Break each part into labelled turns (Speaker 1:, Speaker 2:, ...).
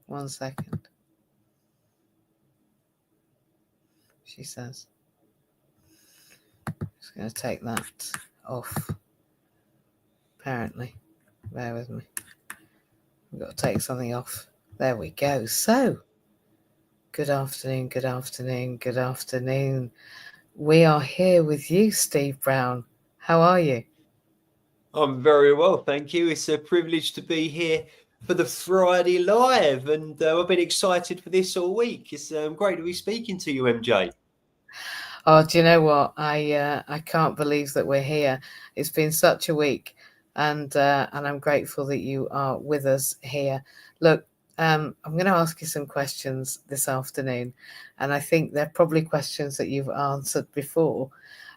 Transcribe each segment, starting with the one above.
Speaker 1: 1 second. She says. Just going to take that off. Apparently. Bear with me. We've got to take something off. There we go. So, good afternoon, good afternoon, good afternoon. We are here with you, Steve Brown. How are you?
Speaker 2: I'm very well, thank you. It's a privilege to be here for the Friday Live, and I've been excited for this all week. It's great to be speaking to you, MJ.
Speaker 1: Oh, do you know what? I can't believe that we're here. It's been such a week, and I'm grateful that you are with us here. Look, I'm going to ask you some questions this afternoon, and I think they're probably questions that you've answered before,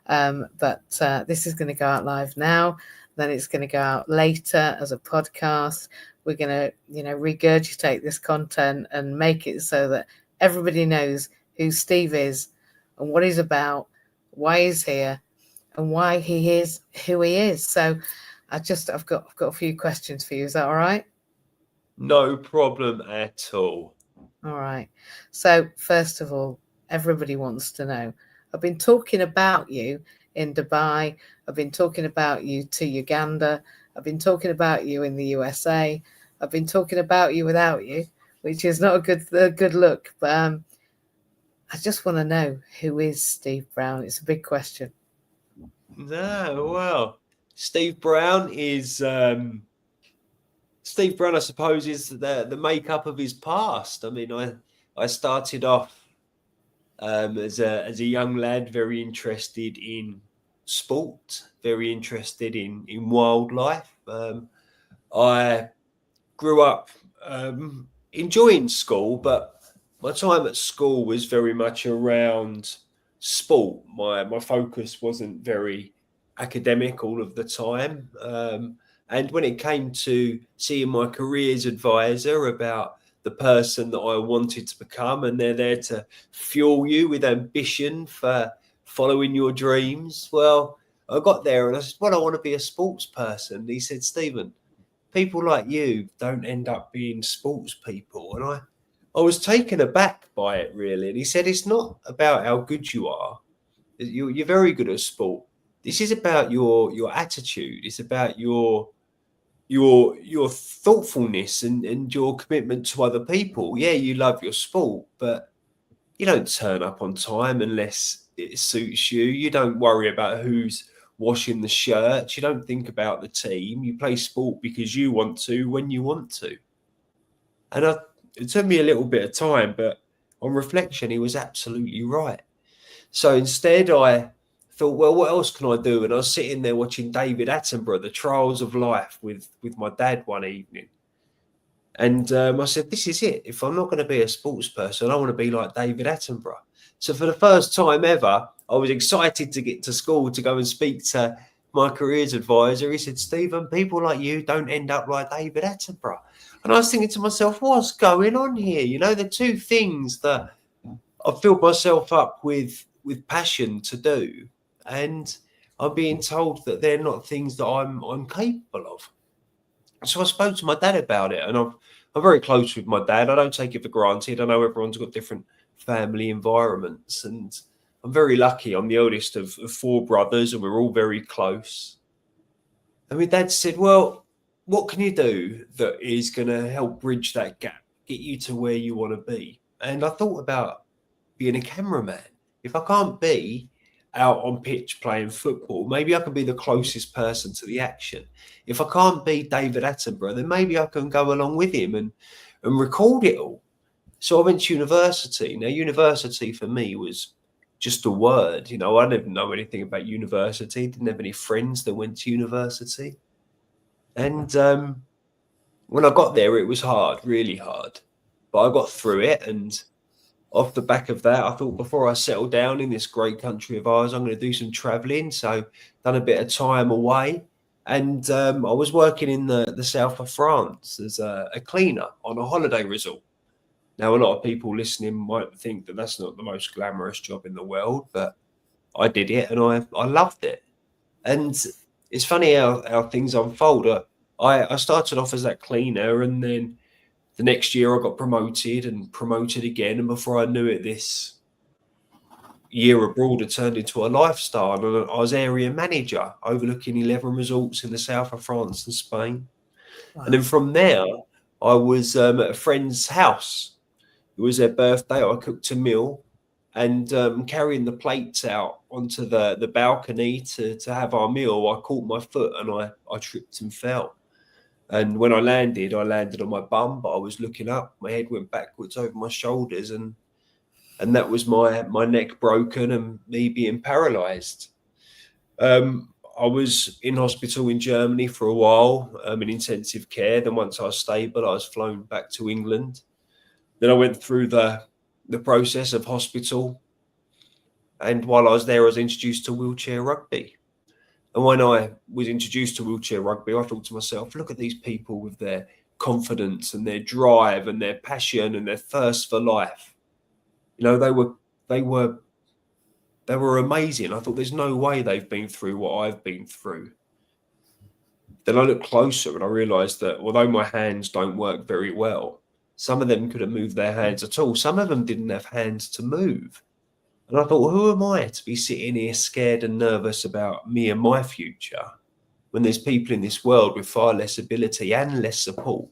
Speaker 1: but this is going to go out live now. Then it's going to go out later as a podcast. We're going to, regurgitate this content and make it so that everybody knows who Steve is and what he's about, why he's here, and why he is who he is. So I've got a few questions for you. Is that all right?
Speaker 2: No problem at all.
Speaker 1: All right. So first of all, everybody wants to know. I've been talking about you in Dubai. I've been talking about you to Uganda. I've been talking about you in the USA. I've been talking about you without you, which is not a good look. But I just want to know, who is Steve Brown? It's a big question.
Speaker 2: No, well, Steve Brown is Steve Brown, I suppose, is the makeup of his past. I mean, I started off as a young lad, very interested in sport, very interested in wildlife. I grew up enjoying school, but my time at school was very much around sport. My focus wasn't very academic all of the time. And when it came to seeing my careers advisor about the person that I wanted to become, and they're there to fuel you with ambition for following your dreams, well, I got there and I said, well, I want to be a sports person. And he said, Stephen, people like you don't end up being sports people. And I was taken aback by it, really. And he said, it's not about how good you are. You're very good at sport. This is about your attitude. It's about your thoughtfulness and your commitment to other people. Yeah, you love your sport, but you don't turn up on time unless it suits you. You don't worry about who's washing the shirts. You don't think about the team. You play sport because you want to when you want to. And it took me a little bit of time, but on reflection, he was absolutely right. So instead, I thought, well, what else can I do? And I was sitting there watching David Attenborough, The Trials of Life, with my dad one evening. And I said, this is it. If I'm not going to be a sports person, I want to be like David Attenborough. So for the first time ever, I was excited to get to school to go and speak to my careers advisor. He said, Stephen, people like you don't end up like David Attenborough. And I was thinking to myself, what's going on here? You know, the two things that I've filled myself up with passion to do, and I'm being told that they're not things that I'm capable of. So I spoke to my dad about it, and I'm very close with my dad. I don't take it for granted. I know everyone's got different family environments, and I'm very lucky. I'm the oldest of 4 brothers, and we're all very close. And my dad said, well, what can you do that is going to help bridge that gap, get you to where you want to be? And I thought about being a cameraman. If I can't be out on pitch playing football, maybe I can be the closest person to the action. If I can't be David Attenborough, then maybe I can go along with him and record it all. So I went to university. Now, university for me was just a word. You know, I didn't know anything about university. Didn't have any friends that went to university. And when I got there, it was hard, really hard. But I got through it, and off the back of that, I thought, before I settle down in this great country of ours, I'm going to do some travelling. So done a bit of time away. And I was working in the south of France as a cleaner on a holiday resort. Now, a lot of people listening might think that that's not the most glamorous job in the world, but I did it and I loved it. And it's funny how things unfold. I started off as that cleaner, and then The next year I got promoted and promoted again. And before I knew it, this year abroad had turned into a lifestyle. And I was area manager, overlooking 11 resorts in the south of France and Spain.
Speaker 1: Wow.
Speaker 2: And then from there, I was at a friend's house. It was their birthday. I cooked a meal and carrying the plates out onto the balcony to have our meal, I caught my foot and I tripped and fell. And when I landed on my bum, but I was looking up. My head went backwards over my shoulders, and that was my neck broken and me being paralysed. I was in hospital in Germany for a while, in intensive care. Then once I was stable, I was flown back to England. Then I went through the process of hospital. And while I was there, I was introduced to wheelchair rugby. And when I was introduced to wheelchair rugby, I thought to myself, look at these people with their confidence and their drive and their passion and their thirst for life. You know, they were amazing. I thought there's no way they've been through what I've been through. Then I looked closer and I realised that although my hands don't work very well, some of them couldn't move their hands at all. Some of them didn't have hands to move. And I thought, well, who am I to be sitting here scared and nervous about me and my future when there's people in this world with far less ability and less support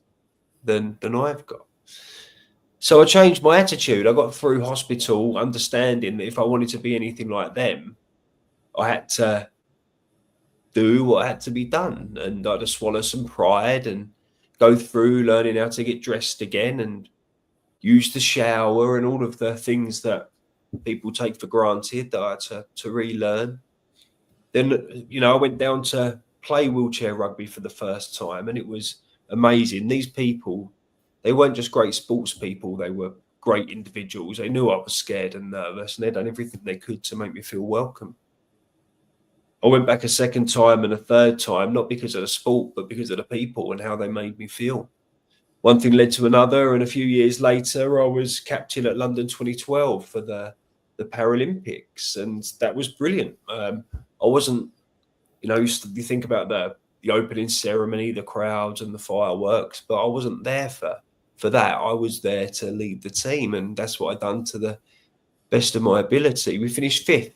Speaker 2: than I've got? So I changed my attitude. I got through hospital understanding that if I wanted to be anything like them, I had to do what had to be done. And I had to swallow some pride and go through learning how to get dressed again and use the shower and all of the things that people take for granted that I had to relearn. Then, you know, I went down to play wheelchair rugby for the first time, and it was amazing. These people, they weren't just great sports people, they were great individuals. They knew I was scared and nervous, and they'd done everything they could to make me feel welcome. I went back a second time and a third time, not because of the sport, but because of the people and how they made me feel. One thing led to another, and a few years later, I was captain at London 2012 for the Paralympics, and that was brilliant. I wasn't, you know, you think about the opening ceremony, the crowds and the fireworks, but I wasn't there for that. I was there to lead the team, and that's what I'd done to the best of my ability. We finished 5th.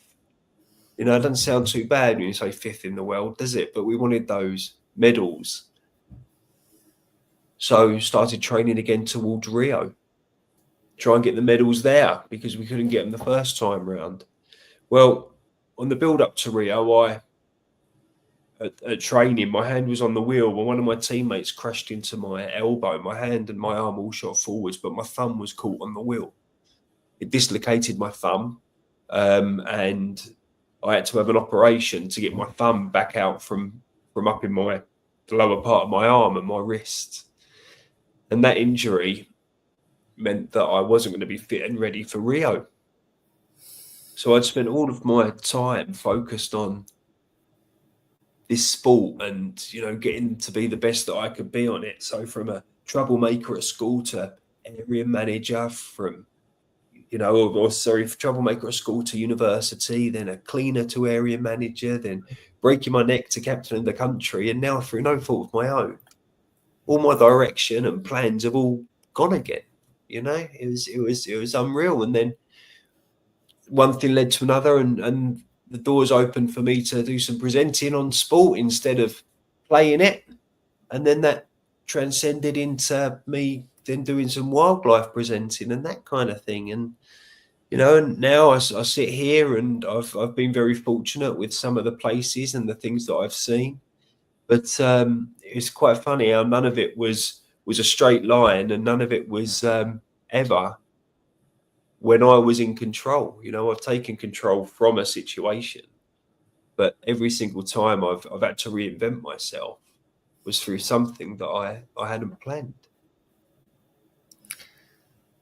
Speaker 2: You know, it doesn't sound too bad when you say 5th in the world, does it? But we wanted those medals. So started training again towards Rio. Try and get the medals there because we couldn't get them the first time round. Well, on the build up to Rio, at training, my hand was on the wheel when one of my teammates crashed into my elbow. My hand and my arm all shot forwards, but my thumb was caught on the wheel. It dislocated my thumb, and I had to have an operation to get my thumb back out from up in the lower part of my arm and my wrist. And that injury meant that I wasn't going to be fit and ready for Rio. So I'd spent all of my time focused on this sport and, you know, getting to be the best that I could be on it. So from a troublemaker at school to area manager, from, you know, troublemaker at school to university, then a cleaner to area manager, then breaking my neck to captain of the country. And now through no fault of my own, all my direction and plans have all gone again. You know, it was unreal. And then one thing led to another, and the doors opened for me to do some presenting on sport instead of playing it. And then that transcended into me then doing some wildlife presenting and that kind of thing. And, you know, and now I sit here and I've been very fortunate with some of the places and the things that I've seen. But it's quite funny how none of it was a straight line, and none of it was ever when I was in control. You know, I've taken control from a situation, but every single time I've had to reinvent myself was through something that I hadn't planned.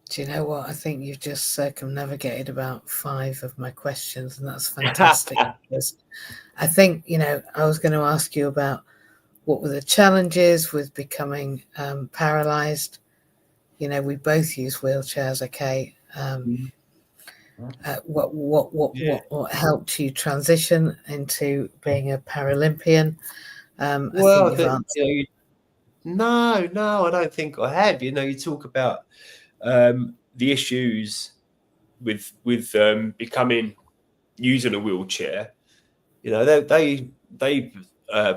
Speaker 1: Do you know what? I think you've just circumnavigated about 5 of my questions, and that's fantastic. Because I think, you know, I was going to ask you about what were the challenges with becoming paralysed. You know, we both use wheelchairs, okay? What helped you transition into being a Paralympian?
Speaker 2: Well, I think you've answered. No, I don't think I have. You know, you talk about the issues with becoming using a wheelchair. You know, they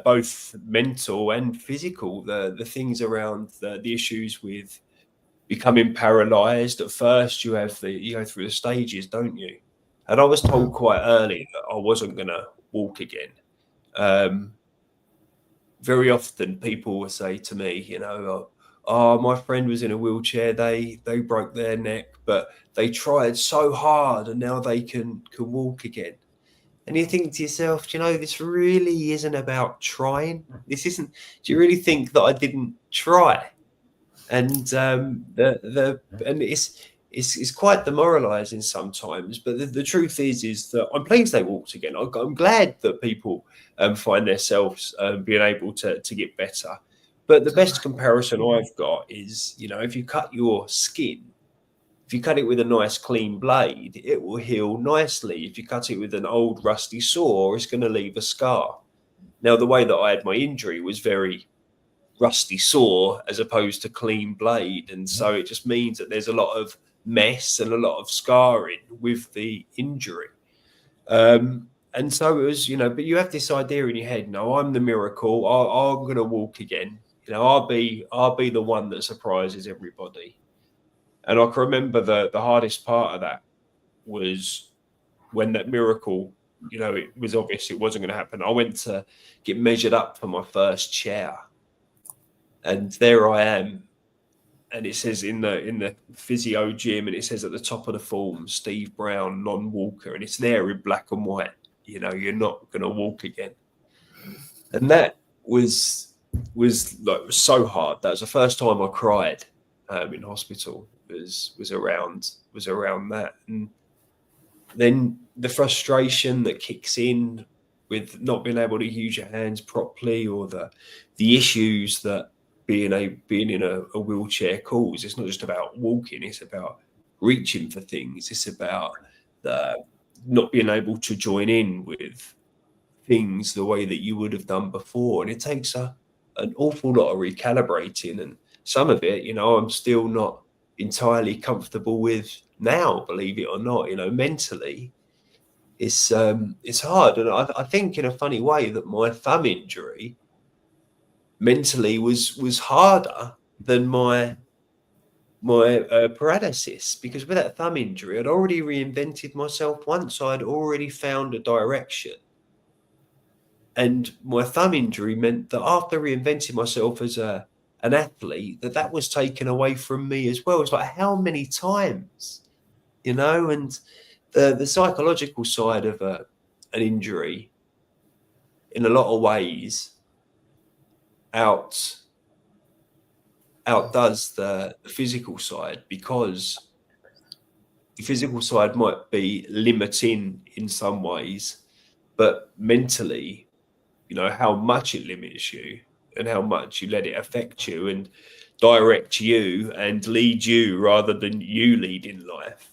Speaker 2: both mental and physical. The things around the issues with becoming paralyzed. At first, you go through the stages, don't you? And I was told quite early that I wasn't going to walk again. Very often people will say to me, you know, oh, my friend was in a wheelchair, they broke their neck, but they tried so hard and now they can walk again. And you think to yourself, you know, this really isn't about trying. This isn't. Do you really think that I didn't try? And and it's quite demoralising sometimes. But the truth is that I'm pleased they walked again. I'm glad that people find themselves being able to get better. But the best comparison I've got is, you know, if you cut your skin, if you cut it with a nice clean blade, it will heal nicely. If you cut it with an old rusty saw, it's going to leave a scar. Now, the way that I had my injury was very rusty saw as opposed to clean blade. And so it just means that there's a lot of mess and a lot of scarring with the injury. And so it was, you know, but you have this idea in your head, no, I'm the miracle. I'm going to walk again. You know, I'll be the one that surprises everybody. And I can remember the hardest part of that was when that miracle, you know, it was obvious it wasn't going to happen. I went to get measured up for my first chair. And there I am. And it says in the physio gym, and it says at the top of the form, Steve Brown, non-walker. And it's there in black and white. You know, you're not going to walk again. And that was so hard. That was the first time I cried in hospital. Was around that. And then the frustration that kicks in with not being able to use your hands properly, or the issues that being in a wheelchair cause. It's not just about walking, it's about reaching for things. It's about not being able to join in with things the way that you would have done before. And it takes an awful lot of recalibrating. And some of it, you know, I'm still not entirely comfortable with now, believe it or not. You know, mentally it's hard. And I think in a funny way that my thumb injury mentally was harder than my paralysis, because with that thumb injury I'd already reinvented myself once. I'd already found a direction, and my thumb injury meant that after reinventing myself as an athlete, that was taken away from me as well. It's like, how many times, you know? And the psychological side of an injury in a lot of ways outdoes the physical side, because the physical side might be limiting in some ways, but mentally, you know, how much it limits you and how much you let it affect you and direct you and lead you rather than you lead in life.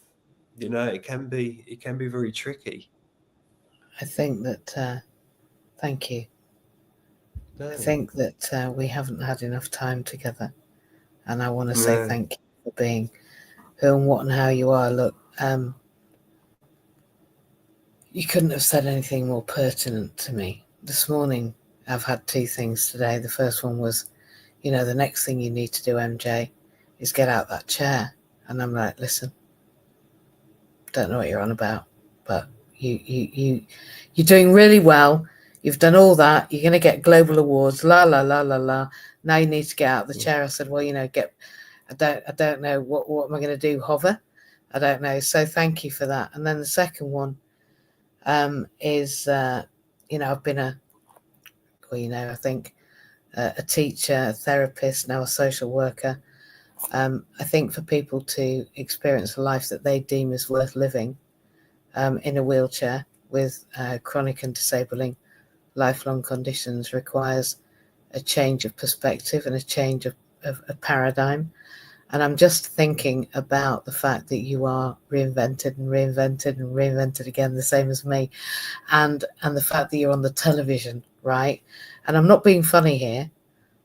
Speaker 2: You know, it can be very tricky.
Speaker 1: I think that, thank you.
Speaker 2: No.
Speaker 1: I think that we haven't had enough time together. And I want to say thank you for being who and what and how you are. Look, you couldn't have said anything more pertinent to me. This morning, I've had two things today. The first one was, you know, the next thing you need to do, MJ, is get out that chair. And I'm like, listen, don't know what you're on about, but you're doing really well. You've done all that. You're going to get global awards. La la la la la. Now you need to get out of the chair. I said, well, you know, I don't know what am I going to do? Hover? I don't know. So thank you for that. And then the second one is, you know, I've been I think a teacher, a therapist, now a social worker. I think for people to experience a life that they deem is worth living in a wheelchair with chronic and disabling lifelong conditions requires a change of perspective and a change of paradigm. And I'm just thinking about the fact that you are reinvented and reinvented and reinvented again, the same as me, and the fact that you're on the television, right? And I'm not being funny here,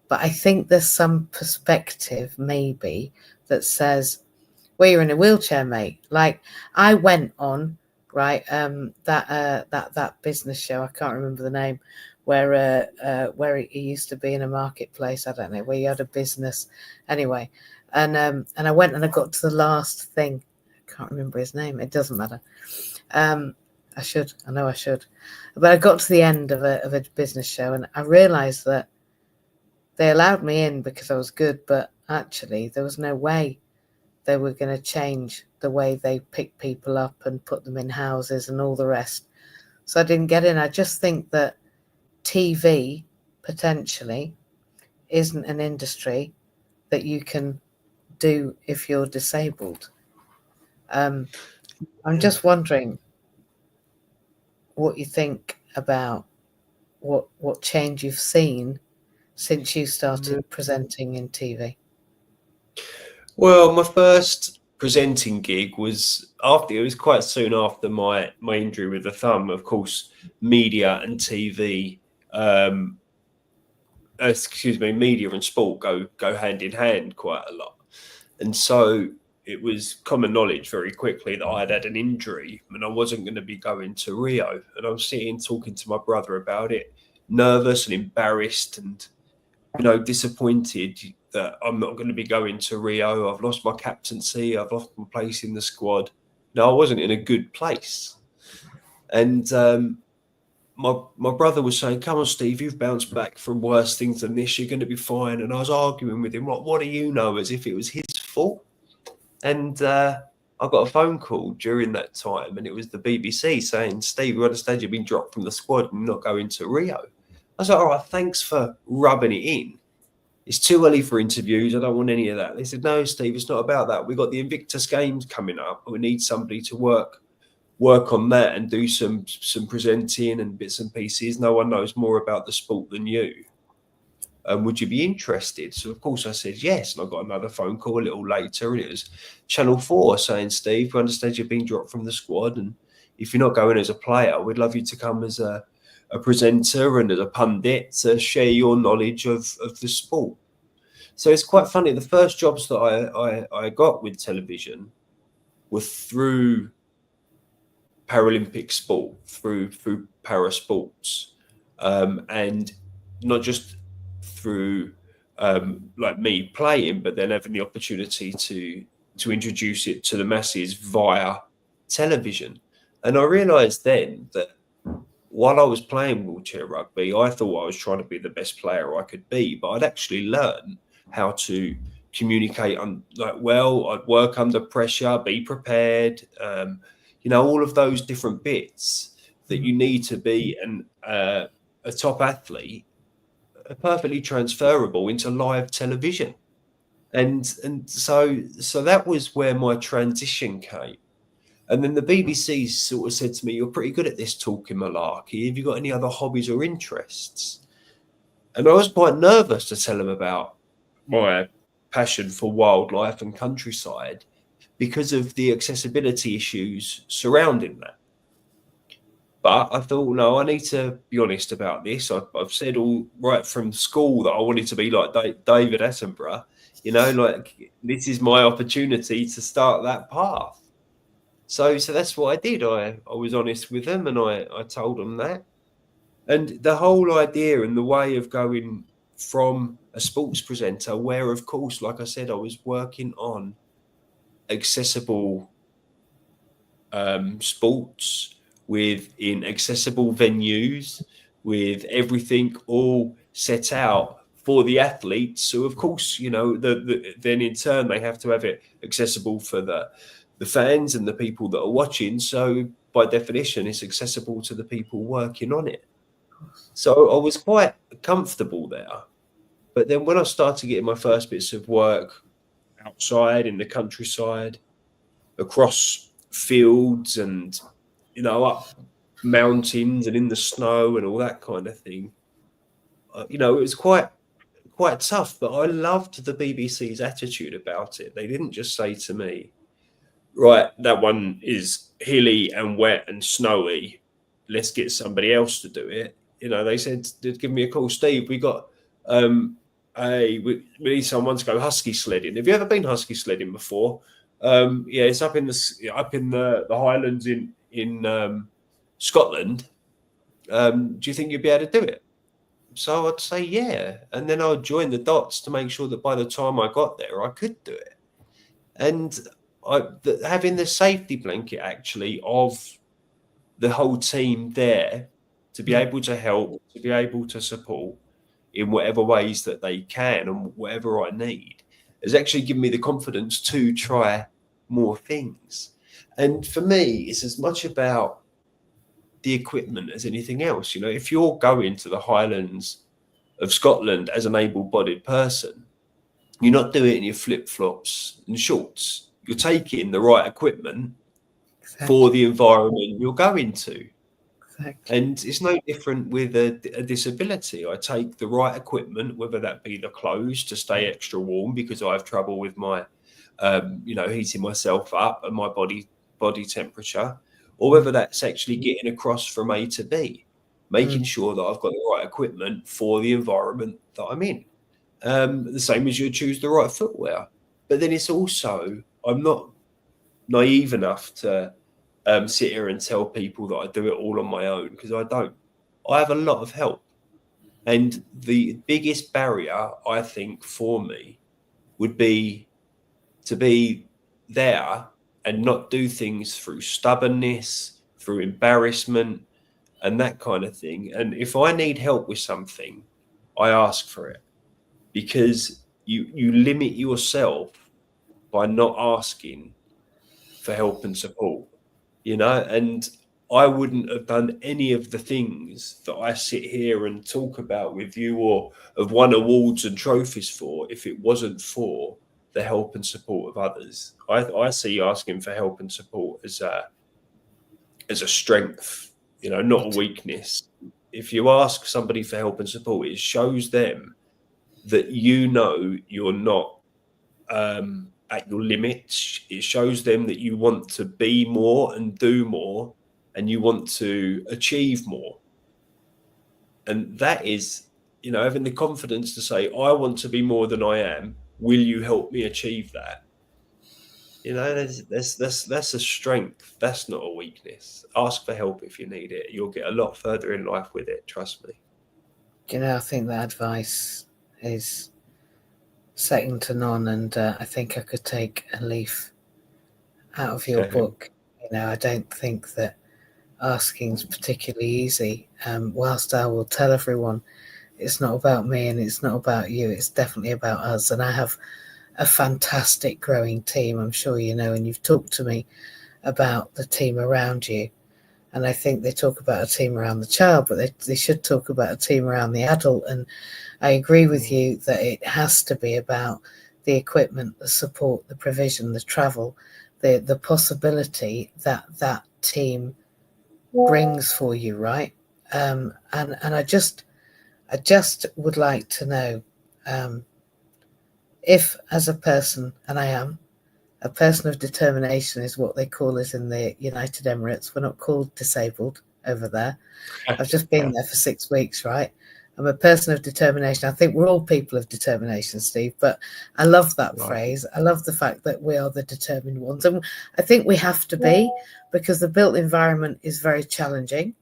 Speaker 1: But I think there's some perspective maybe that says, well, you're in a wheelchair, mate. Like I went on, right, that business show, I can't remember the name, where he used to be in a marketplace, I don't know, where he had a business. Anyway, and I went and I got to the last thing. I can't remember his name. It doesn't matter. I know I should. But I got to the end of a business show and I realized that they allowed me in because I was good, but actually there was no way they were going to change the way they pick people up and put them in houses and all the rest. So I didn't get in. I just think that TV potentially isn't an industry that you can do if you're disabled. I'm just wondering what you think about what change you've seen since you started presenting in TV.
Speaker 2: Well, my first presenting gig was it was quite soon after my injury with the thumb. Of course, media and TV, media and sport go hand in hand quite a lot. And so it was common knowledge very quickly that I had an injury and I wasn't going to be going to Rio. And I was sitting talking to my brother about it, nervous and embarrassed and, disappointed that I'm not going to be going to Rio. I've lost my captaincy. I've lost my place in the squad. No, I wasn't in a good place. And my brother was saying, come on, Steve, you've bounced back from worse things than this. You're going to be fine. And I was arguing with him, like, what do you know? As if it was his fault. And I got a phone call during that time, and it was the BBC saying, Steve, we understand you've been dropped from the squad and not going to Rio. I was like, all right, thanks for rubbing it in. It's too early for interviews. I don't want any of that. They said, no, Steve, it's not about that. We've got the Invictus Games coming up. We need somebody to work on that and do some presenting and bits and pieces. No one knows more about the sport than you. Would you be interested? So, of course, I said yes. And I got another phone call a little later, and it was Channel 4 saying, Steve, we understand you've been dropped from the squad. And if you're not going as a player, we'd love you to come as a presenter and as a pundit to share your knowledge of the sport. So it's quite funny. The first jobs that I got with television were through Paralympic sport, through para sports, and not just through like me playing, but then having the opportunity to introduce it to the masses via television. And I realised then that while I was playing wheelchair rugby, I thought I was trying to be the best player I could be, but I'd actually learned how to communicate I'd work under pressure, be prepared, all of those different bits that you need to be a top athlete are perfectly transferable into live television. And so that was where my transition came. And then the BBC sort of said to me, you're pretty good at this talking malarkey. Have you got any other hobbies or interests? And I was quite nervous to tell them about my passion for wildlife and countryside because of the accessibility issues surrounding that. But I thought, no, I need to be honest about this. I've said all right from school that I wanted to be like David Attenborough, like this is my opportunity to start that path. So that's what I did. I was honest with them and I told them that. And the whole idea and the way of going from a sports presenter where, of course, like I said, I was working on accessible sports in accessible venues with everything all set out for the athletes. So, of course, then in turn, they have to have it accessible for the fans and the people that are watching. So by definition, it's accessible to the people working on it. So I was quite comfortable there. But then when I started getting my first bits of work outside in the countryside, across fields and, up mountains and in the snow and all that kind of thing, it was quite tough. But I loved the BBC's attitude about it. They didn't just say to me, right, that one is hilly and wet and snowy. Let's get somebody else to do it. They said, give me a call, Steve. We got hey, we need someone to go husky sledding. Have you ever been husky sledding before? Yeah, it's up in the Highlands in Scotland. Do you think you'd be able to do it? So I'd say yeah, and then I would join the dots to make sure that by the time I got there, I could do it. And having the safety blanket actually of the whole team there to be able to help, to be able to support in whatever ways that they can and whatever I need has actually given me the confidence to try more things. And for me, it's as much about the equipment as anything else. You know, if you're going to the Highlands of Scotland as an able-bodied person, you're not doing it in your flip-flops and shorts. You're taking the right equipment for the environment you're going to.
Speaker 1: Exactly.
Speaker 2: And it's no different with a disability. I take the right equipment, whether that be the clothes to stay extra warm because I have trouble with my, heating myself up and my body temperature, or whether that's actually getting across from A to B, making sure that I've got the right equipment for the environment that I'm in. The same as you choose the right footwear. But then it's also, I'm not naive enough to sit here and tell people that I do it all on my own, because I don't. I have a lot of help. And the biggest barrier, I think, for me would be to be there and not do things through stubbornness, through embarrassment, and that kind of thing. And if I need help with something, I ask for it, because you limit yourself by not asking for help and support, you know. And I wouldn't have done any of the things that I sit here and talk about with you or have won awards and trophies for if it wasn't for the help and support of others. I see asking for help and support as a strength, you know, not a weakness. If you ask somebody for help and support, it shows them that you know you're not at your limits. It shows them that you want to be more and do more, and you want to achieve more. And that is, you know, having the confidence to say, I want to be more than I am. Will you help me achieve that? You know, that's a strength. That's not a weakness. Ask for help if you need it. You'll get a lot further in life with it. Trust me.
Speaker 1: You know, I think that advice is second to none, and I think I could take a leaf out of your book. You know, I don't think that asking is particularly easy. Whilst I will tell everyone it's not about me and it's not about you, it's definitely about us. And I have a fantastic growing team, I'm sure you know, and you've talked to me about the team around you. And I think they talk about a team around the child, but they should talk about a team around the adult. And I agree with you that it has to be about the equipment, the support, the provision, the travel, the possibility that that team brings for you, right? And I just would like to know if, as a person, and I am a person of determination, is what they call it in the United Emirates. We're not called disabled over there. I've just been there for 6 weeks, right? I'm a person of determination. I think we're all people of determination, Steve, but I love that phrase. I love the fact that we are the determined ones. And I think we have to be, because the built environment is very challenging.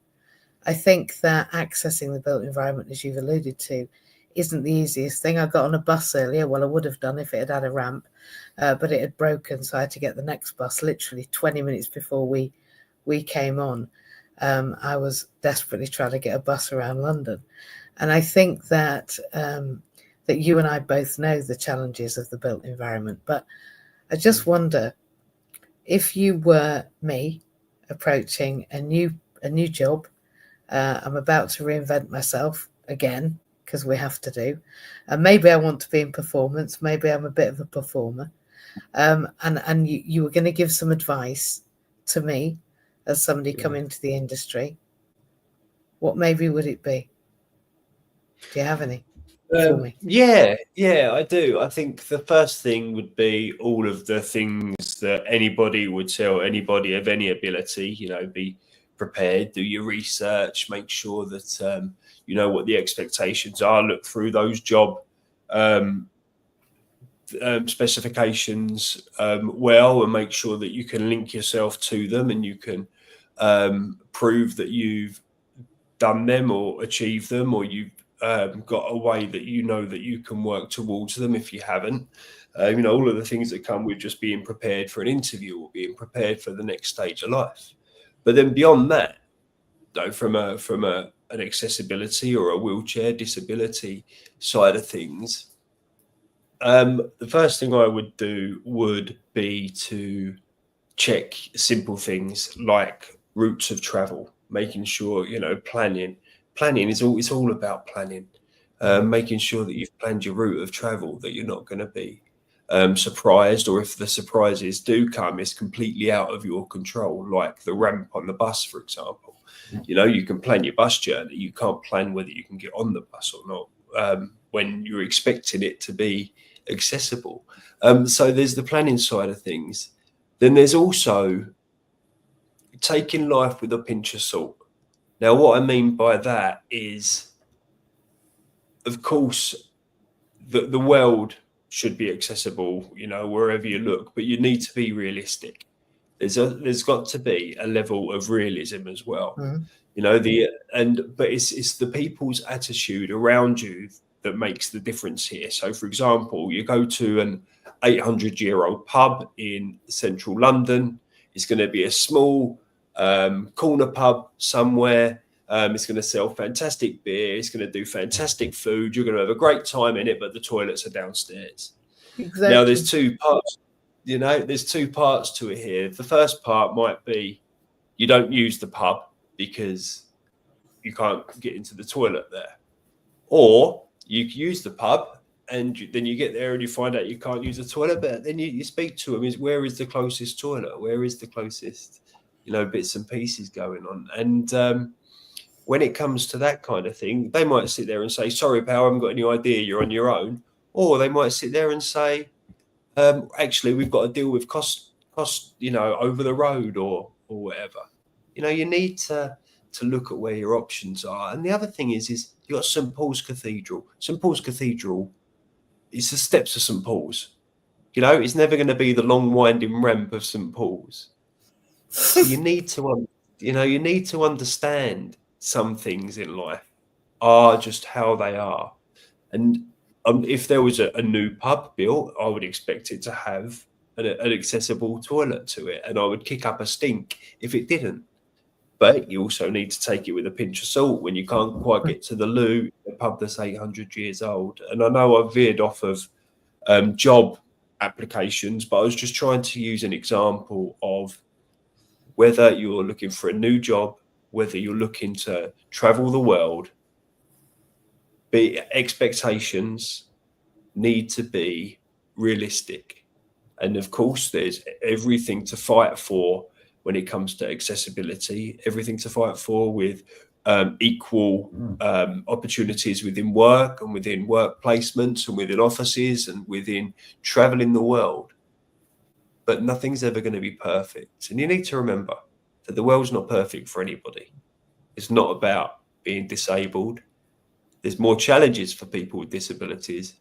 Speaker 1: I think that accessing the built environment, as you've alluded to, isn't the easiest thing. I got on a bus earlier. Well, I would have done if it had had a ramp, but it had broken, so I had to get the next bus literally 20 minutes before we came on. I was desperately trying to get a bus around London. And I think that that you and I both know the challenges of the built environment. But I just wonder, if you were me approaching a new job, I'm about to reinvent myself again, because we have to do. And maybe I want to be in performance. Maybe I'm a bit of a performer. And you were going to give some advice to me as somebody coming into the industry. What maybe would it be? Do you have any for me?
Speaker 2: Yeah, I do. I think the first thing would be all of the things that anybody would tell anybody of any ability. You know, be prepared, do your research, make sure that you know what the expectations are. Look through those job specifications well, and make sure that you can link yourself to them, and you can prove that you've done them or achieved them, or you've got a way that you know that you can work towards them if you haven't. All of the things that come with just being prepared for an interview or being prepared for the next stage of life. But then beyond that, though, from an accessibility or a wheelchair disability side of things, the first thing I would do would be to check simple things like routes of travel, making sure, planning is all about planning, making sure that you've planned your route of travel, that you're not going to be surprised, or if the surprises do come, it's completely out of your control, like the ramp on the bus, for example. You can plan your bus journey, you can't plan whether you can get on the bus or not when you're expecting it to be accessible. So there's the planning side of things. Then there's also taking life with a pinch of salt. Now, what I mean by that is, of course, the world should be accessible, wherever you look, but you need to be realistic. There's got to be a level of realism as well. But it's the people's attitude around you that makes the difference here. So, for example, you go to an 800-year-old pub in central London. It's going to be a small corner pub somewhere. It's going to sell fantastic beer. It's going to do fantastic food. You're going to have a great time in it, but the toilets are downstairs.
Speaker 1: Exactly.
Speaker 2: Now, there's two parts. There's two parts to it here. The first part might be you don't use the pub because you can't get into the toilet there, or you use the pub and then you get there and you find out you can't use the toilet, but then you speak to them, where is the closest toilet? Where is the closest, bits and pieces going on? And when it comes to that kind of thing, they might sit there and say, sorry, pal, I haven't got any idea, you're on your own. Or they might sit there and say, actually, we've got to deal with cost, over the road or whatever. You need to look at where your options are. And the other thing is you've got St. Paul's Cathedral. St. Paul's Cathedral is the steps of St. Paul's. It's never going to be the long winding ramp of St. Paul's. You need to understand some things in life are just how they are. And if there was a new pub built, I would expect it to have an accessible toilet to it, and I would kick up a stink if it didn't. But you also need to take it with a pinch of salt when you can't quite get to the loo, a pub that's 800 years old. And I know I've veered off of job applications, but I was just trying to use an example of whether you're looking for a new job, whether you're looking to travel the world, expectations need to be realistic. And of course, there's everything to fight for when it comes to accessibility, everything to fight for with equal opportunities within work and within work placements and within offices and within traveling the world. But nothing's ever going to be perfect. And you need to remember that the world's not perfect for anybody. It's not about being disabled. There's more challenges for people with disabilities,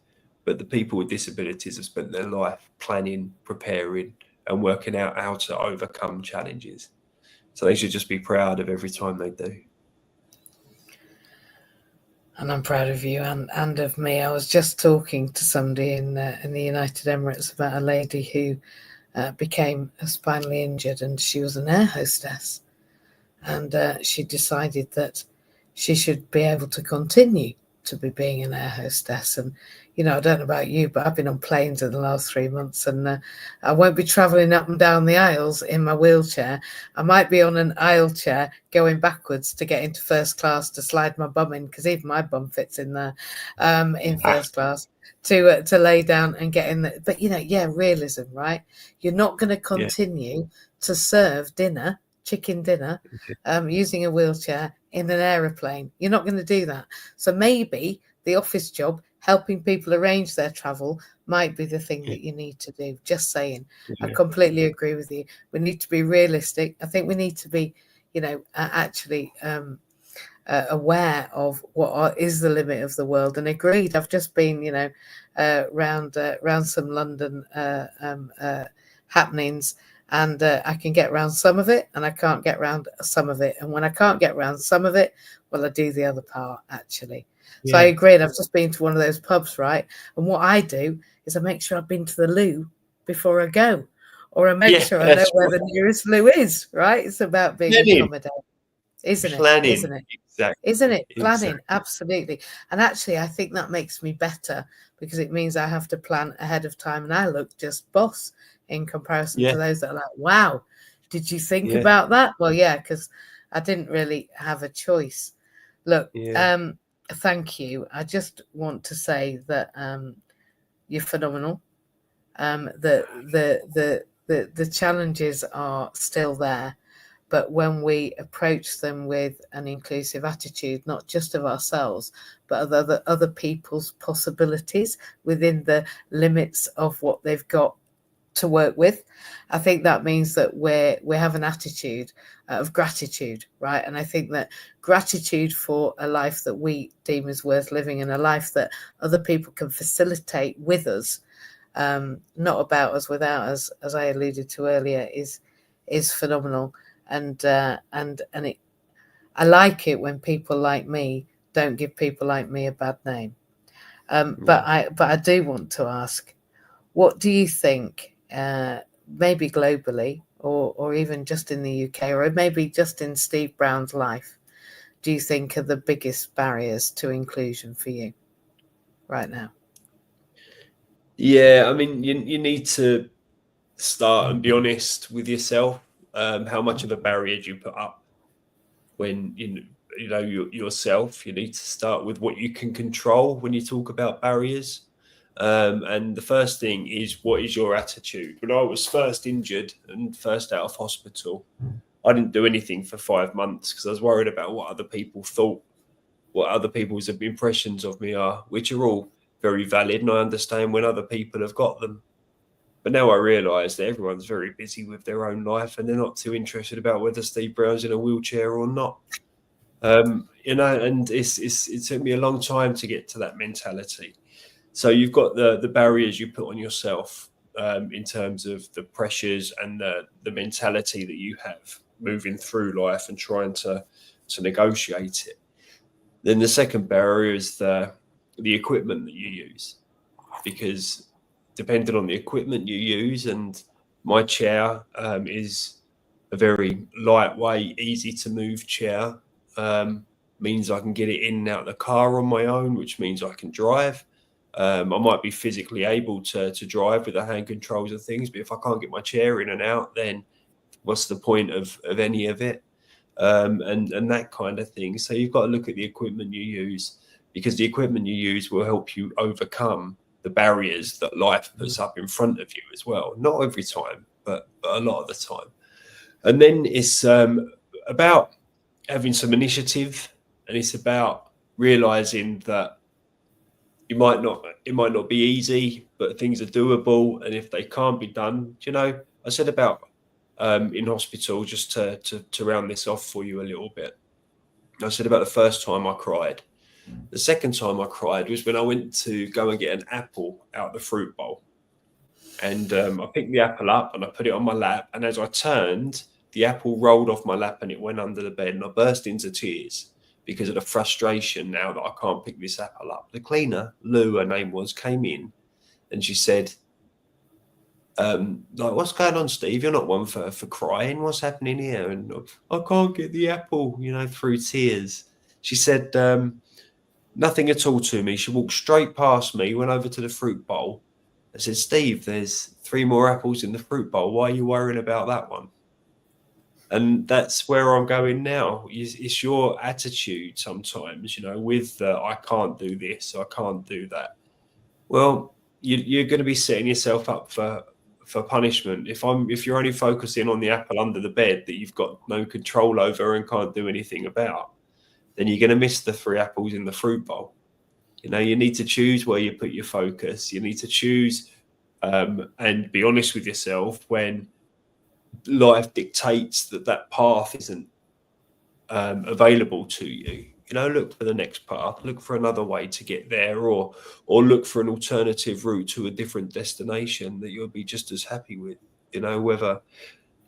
Speaker 2: but the people with disabilities have spent their life planning, preparing, and working out how to overcome challenges. So they should just be proud of every time they do.
Speaker 1: And I'm proud of you and of me. I was just talking to somebody in the United Emirates about a lady who became spinally injured, and she was an air hostess. And she decided that she should be able to continue to be being an air hostess. And, I don't know about you, but I've been on planes in the last 3 months, and I won't be travelling up and down the aisles in my wheelchair. I might be on an aisle chair going backwards to get into first class to slide my bum in, because even my bum fits in there in first class, to lay down and get in there. But, realism, right? You're not going to continue to serve dinner, chicken dinner, using a wheelchair in an aeroplane. You're not going to do that. So maybe the office job, helping people arrange their travel, might be the thing that you need to do. Just saying. I completely agree with you. We need to be realistic. I think we need to be, actually aware of what is the limit of the world. And agreed, I've just been, round some London happenings, and I can get around some of it, and I can't get around some of it. And when I can't get around some of it, well, I do the other part, actually. So I agree. I've just been to one of those pubs, right? And what I do is I make sure I've been to the loo before I go, or I make sure I know where the nearest loo is, right? It's about being accommodating, isn't it?
Speaker 2: Planning.
Speaker 1: Isn't it?
Speaker 2: Exactly.
Speaker 1: Isn't it? Planning,
Speaker 2: Exactly.
Speaker 1: absolutely. And actually, I think that makes me better, because it means I have to plan ahead of time, and I look just boss in comparison to those that are like, wow, did you think about that? Well, yeah, because I didn't really have a choice. Look, thank you. I just want to say that you're phenomenal. The challenges are still there, but when we approach them with an inclusive attitude, not just of ourselves, but of other people's possibilities within the limits of what they've got to work with, I think that means that we have an attitude of gratitude, right? And I think that gratitude for a life that we deem as worth living, and a life that other people can facilitate with us, not about us, without us, as I alluded to earlier, is phenomenal. And it, I like it when people like me don't give people like me a bad name. But I do want to ask, what do you think, maybe globally, or even just in the UK, or maybe just in Steve Brown's life, do you think are the biggest barriers to inclusion for you right now?
Speaker 2: Yeah, I mean, you need to start and be honest with yourself. How much of a barrier do you put up when you know yourself? You need to start with what you can control when you talk about barriers. And the first thing is, what is your attitude? When I was first injured and first out of hospital, I didn't do anything for 5 months because I was worried about what other people thought, what other people's impressions of me are, which are all very valid, and I understand when other people have got them. But now I realise that everyone's very busy with their own life, and they're not too interested about whether Steve Brown's in a wheelchair or not. And it took me a long time to get to that mentality. So you've got the barriers you put on yourself, in terms of the pressures and the mentality that you have moving through life and trying to negotiate it. Then the second barrier is the equipment that you use, because depending on the equipment you use, and my chair is a very lightweight, easy to move chair, means I can get it in and out of the car on my own, which means I can drive. I might be physically able to drive with the hand controls and things, but if I can't get my chair in and out, then what's the point of any of it? And that kind of thing. So you've got to look at the equipment you use, because the equipment you use will help you overcome the barriers that life puts up in front of you as well. Not every time, but a lot of the time. And then it's about having some initiative, and it's about realizing that it might not be easy, but things are doable. And if they can't be done, I said about in hospital, just to round this off for you a little bit, I said about the first time I cried. The second time I cried was when I went to go and get an apple out the fruit bowl. And I picked the apple up and I put it on my lap. And as I turned, the apple rolled off my lap and it went under the bed. And I burst into tears because of the frustration now that I can't pick this apple up. The cleaner, Lou, her name was, came in and she said, what's going on, Steve? You're not one for crying. What's happening here? And I can't get the apple, through tears. She said nothing at all to me. She walked straight past me, went over to the fruit bowl. I said, Steve, there's 3 more apples in the fruit bowl. Why are you worrying about that one? And that's where I'm going now. It's your attitude sometimes, with I can't do this, I can't do that. Well, you're going to be setting yourself up for punishment. If you're only focusing on the apple under the bed that you've got no control over and can't do anything about, then you're going to miss the 3 apples in the fruit bowl. You need to choose where you put your focus. You need to choose and be honest with yourself when life dictates that path isn't available to you. You know, look for the next path, look for another way to get there, or look for an alternative route to a different destination that you'll be just as happy with. You know, whether,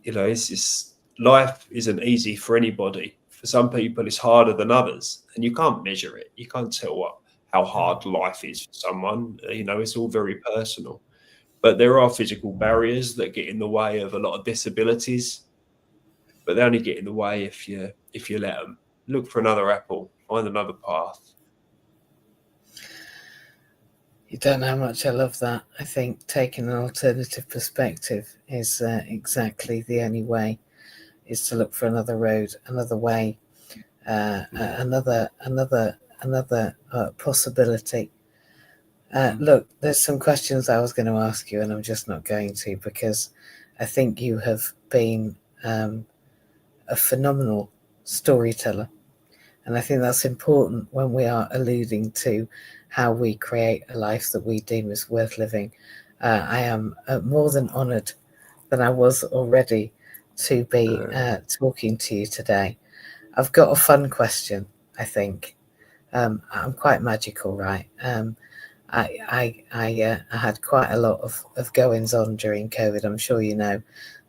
Speaker 2: you know, it's just, life isn't easy for anybody. For some people, it's harder than others, and you can't measure it. You can't tell how hard life is for someone. You know, it's all very personal. But there are physical barriers that get in the way of a lot of disabilities, but they only get in the way if you let them. Look for another apple, find another path.
Speaker 1: You don't know how much I love that. I think taking an alternative perspective is exactly the only way, is to look for another road, another way, another possibility. Look, there's some questions I was going to ask you, and I'm just not going to, because I think you have been a phenomenal storyteller. And I think that's important when we are alluding to how we create a life that we deem is worth living. I am more than honoured than I was already to be talking to you today. I've got a fun question, I think. I'm quite magical, right? I had quite a lot of goings on during COVID. I'm sure you know.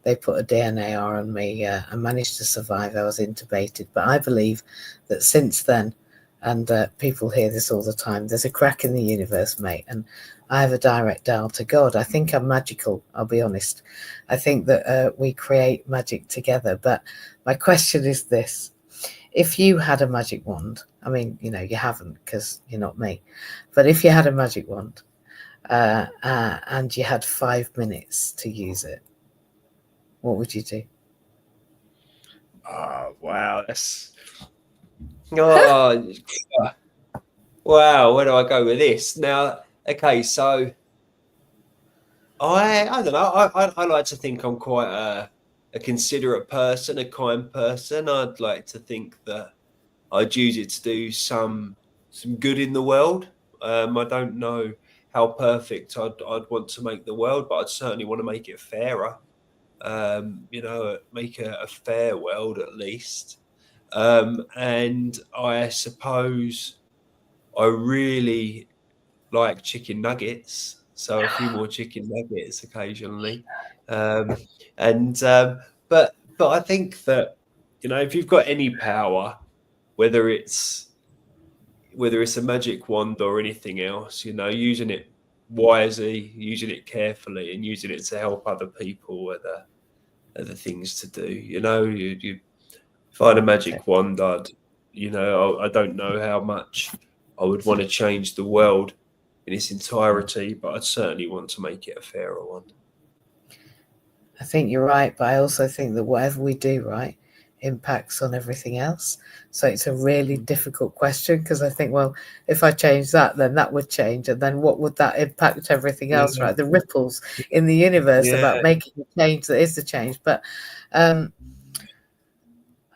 Speaker 1: They put a DNA on me. I managed to survive. I was intubated. But I believe that since then, and people hear this all the time, there's a crack in the universe, mate. And I have a direct dial to God. I think I'm magical, I'll be honest. I think that we create magic together. But my question is this. If you had a magic wand, I mean, you know, you haven't because you're not me. But if you had a magic wand and you had 5 minutes to use it, what would you do?
Speaker 2: Oh, wow. That's, oh, wow. Where do I go with this? Now, okay, so I don't know. I like to think I'm quite a considerate person, a kind person. I'd like to think that I'd use it to do some good in the world. I don't know how perfect I'd want to make the world, but I'd certainly want to make it fairer. You know, make a fair world at least. And I suppose I really like chicken nuggets, so a few more chicken nuggets occasionally. And but I think that, you know, if you've got any power, whether it's a magic wand or anything else, you know, using it wisely, using it carefully, and using it to help other people are the things to do. You know, you find a magic wand, you know, I don't know how much I would want to change the world in its entirety, but I'd certainly want to make it a fairer one.
Speaker 1: I think you're right, but I also think that whatever we do, right, impacts on everything else. So it's a really difficult question, because I think, well, if I change that, then that would change, and then what would that impact everything else, right? The ripples in the universe about making a change that is the change. But I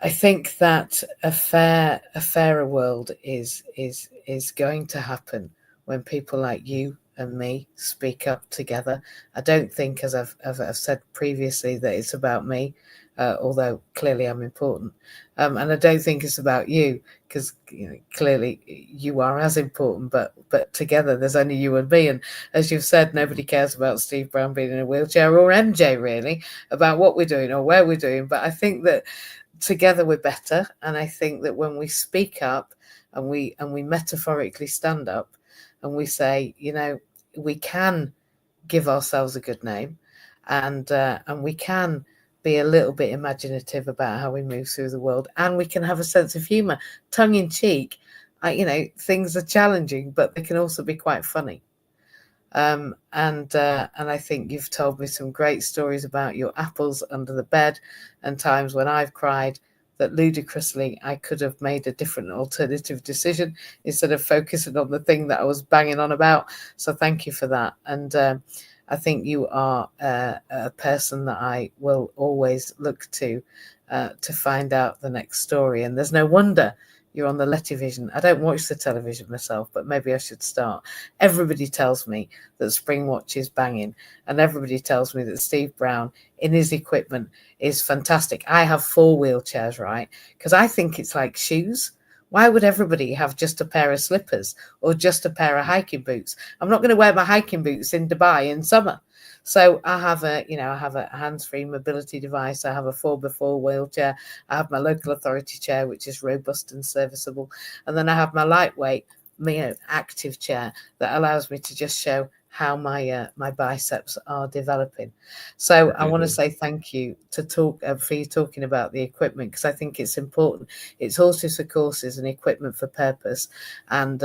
Speaker 1: think that a fairer world is going to happen when people like you and me speak up together. I don't think, as I've said previously, that it's about me, although clearly I'm important. And I don't think it's about you, because, you know, clearly you are as important, but together there's only you and me. And as you've said, nobody cares about Steve Brown being in a wheelchair, or MJ really, about what we're doing or where we're doing. But I think that together we're better. And I think that when we speak up and we metaphorically stand up and we say, you know, we can give ourselves a good name, and we can be a little bit imaginative about how we move through the world, and we can have a sense of humor, tongue in cheek. You know, things are challenging, but they can also be quite funny. And I think you've told me some great stories about your apples under the bed, and times when I've cried that ludicrously I could have made a different alternative decision instead of focusing on the thing that I was banging on about. So thank you for that. And I think you are a person that I will always look to find out the next story. And there's no wonder you're on the Lettyvision. I don't watch the television myself, but maybe I should start. Everybody tells me that Spring Watch is banging, and everybody tells me that Steve Brown in his equipment is fantastic. I have 4 wheelchairs, right? Because I think it's like shoes. Why would everybody have just a pair of slippers or just a pair of hiking boots? I'm not going to wear my hiking boots in Dubai in summer. So I have a hands-free mobility device. I have a 4x4 wheelchair. I have my local authority chair, which is robust and serviceable. And then I have my lightweight, active chair that allows me to just show how my biceps are developing. So I want to say thank you for you talking about the equipment, because I think it's important. It's horses for courses and equipment for purpose, and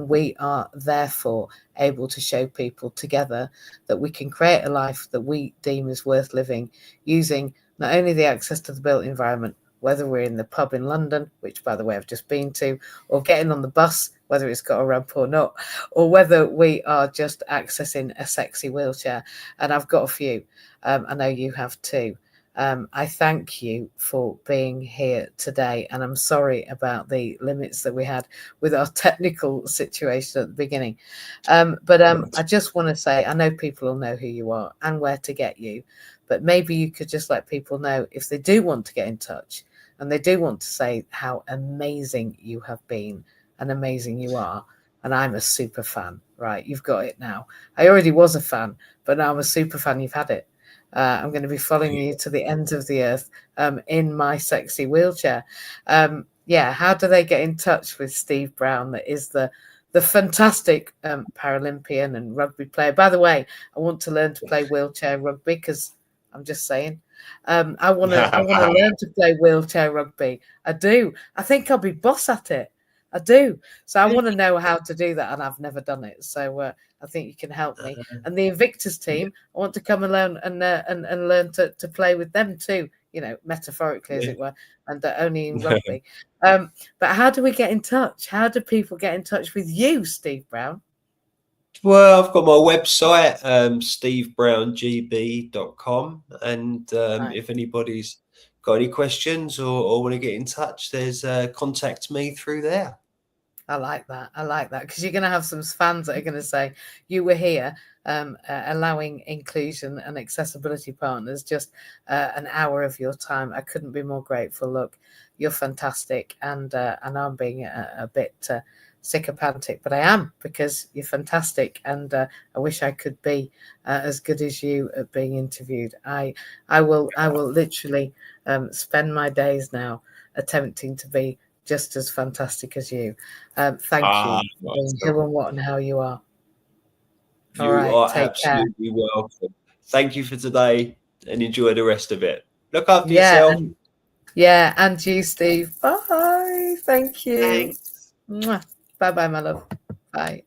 Speaker 1: we are therefore able to show people together that we can create a life that we deem is worth living, using not only the access to the built environment, whether we're in the pub in London, which by the way I've just been to, or getting on the bus, whether it's got a ramp or not, or whether we are just accessing a sexy wheelchair. And I've got a few. I know you have too. I thank you for being here today, and I'm sorry about the limits that we had with our technical situation at the beginning. But I just want to say, I know people will know who you are and where to get you, but maybe you could just let people know, if they do want to get in touch and they do want to say how amazing you have been and amazing you are. And I'm a super fan, right? You've got it now. I already was a fan, but now I'm a super fan. You've had it. I'm going to be following you to the ends of the earth in my sexy wheelchair. How do they get in touch with Steve Brown, that is the fantastic Paralympian and rugby player? By the way, I want to learn to play wheelchair rugby, because I'm just saying. I want to learn to play wheelchair rugby. I do. I think I'll be boss at it. I do. So I want to know how to do that, and I've never done it. So I think you can help me. And the Invictus team, I want to come along and learn to play with them too, metaphorically, as it were, and only in rugby. But how do we get in touch? How do people get in touch with you, Steve Brown?
Speaker 2: Well, I've got my website, stevebrownGB.com. And if anybody's got any questions or want to get in touch, there's contact me through there.
Speaker 1: I like that. Because you're going to have some fans that are going to say, you were here allowing inclusion and accessibility partners just an hour of your time. I couldn't be more grateful. Look, you're fantastic. And I'm being a bit sycophantic, but I am, because you're fantastic. And I wish I could be as good as you at being interviewed. I will literally spend my days now attempting to be just as fantastic as you. Thank you for being who and what and how you are.
Speaker 2: You are absolutely welcome. Thank you for today, and enjoy the rest of it. Look after yourself.
Speaker 1: And you, Steve. Bye. Thank you. Bye-bye, my love. Bye.